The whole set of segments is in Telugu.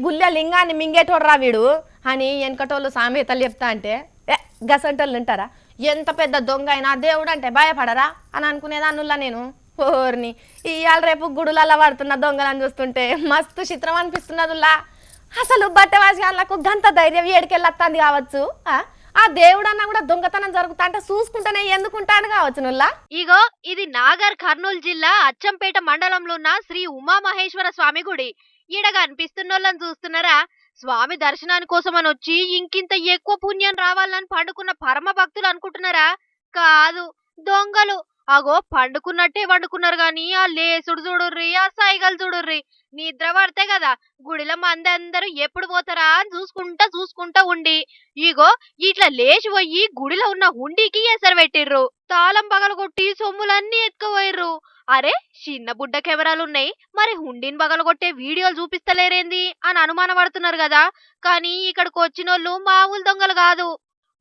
గుళ్ళె లింగాన్ని మింగేటోడ్రా వీడు అని వెనకటోళ్ళు సామెతలు చెప్తా అంటే గసంటోళ్ళు ఉంటారా? ఎంత పెద్ద దొంగ అయినా దేవుడు అంటే భయపడరా అని అనుకునేదాన్నుల్లా నేను. ఓర్ని ఇవాళ రేపు గుడులల్లా పడుతున్న దొంగలను చూస్తుంటే మస్తు చిత్రం అనిపిస్తున్నదిలా. అసలు బట్టవాసిగాళ్ళకు గంత ధైర్యం ఏడికెళ్ళొస్తుంది కావచ్చు. ఆ దేవుడు అన్నా కూడా దొంగతనం జరుగుతా అంటే చూసుకుంటేనే ఎందుకుంటాడు కావచ్చు నుల్లా. ఇగో ఇది నాగర్ కర్నూలు జిల్లా అచ్చంపేట మండలంలో ఉన్న శ్రీ ఉమామహేశ్వర స్వామి గుడి. ఈడ కనిపిస్తున్నోళ్ళని చూస్తున్నారా? స్వామి దర్శనాని కోసమని వచ్చి ఇంకింత ఎక్కువ పుణ్యం రావాలని పండుకున్న పరమ భక్తులు అనుకుంటున్నారా? కాదు, దొంగలు. అగో పండుకున్నట్టే పండుకున్నారు గాని ఆ లేసుడు చూడుర్రి, ఆ సైగలు చూడుర్రి. నిద్ర పడితే కదా గుడిలో మంది అందరూ ఎప్పుడు పోతారా అని చూసుకుంటా ఉండి ఇగో ఇట్లా లేచి పోయి గుడిలో ఉన్న హుండీకి ఎసరు పెట్టిర్రు. తాళం పగలగొట్టి సొమ్ములన్నీ ఎత్తుకుపోయిర్రు. అరే, చిన్న బుడ్డ కెమెరాలున్నాయి, మరి హుండీని పగలగొట్టే వీడియోలు చూపిస్తలేరేంది అని అనుమానపడుతున్నారు కదా. కానీ ఇక్కడికి వచ్చినోళ్ళు మామూలు దొంగలు కాదు.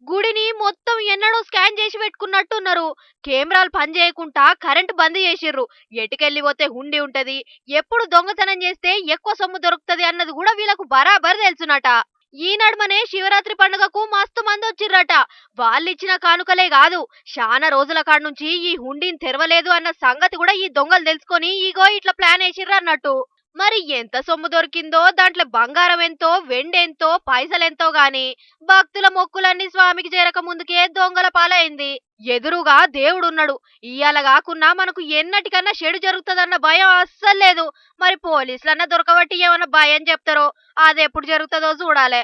గుడిని మొత్తం ఎన్నడో స్కాన్ చేసి పెట్టుకున్నట్టున్నారు. కెమెరాలు పని చేయకుండా కరెంటు బంద్ చేసిర్రు. ఎటుకెళ్ళి పోతే హుండీ ఉంటది, ఎప్పుడు దొంగతనం చేస్తే ఎక్కువ సొమ్ము దొరుకుతది అన్నది కూడా వీళ్ళకు బరాబర్ తెలుసునట. ఈ నడుమనే శివరాత్రి పండుగకు మస్తు మంది వచ్చిర్రట. వాళ్ళిచ్చిన కానుకలే కాదు, శానా రోజుల కాడ నుంచి ఈ హుండీని తెరవలేదు అన్న సంగతి కూడా ఈ దొంగలు తెలుసుకొని ఇగో ఇట్లా ప్లాన్ వేసిర్రు అన్నట్టు. మరి ఎంత సొమ్ము దొరికిందో, దాంట్లో బంగారం ఎంతో, వెండెంతో, పైసలెంతో గాని భక్తుల మొక్కులన్నీ స్వామికి చేరక ముందుకే దొంగల పాలైంది. ఎదురుగా దేవుడున్నాడు. ఇయ్యాల కాకున్నా మనకు ఎన్నటికన్నా చెడు జరుగుతుందన్న భయం అస్సలు లేదు. మరి పోలీసులన్నా దొరకబట్టి ఏమన్నా భయం చెప్తారో, అది ఎప్పుడు జరుగుతుందో చూడాలి.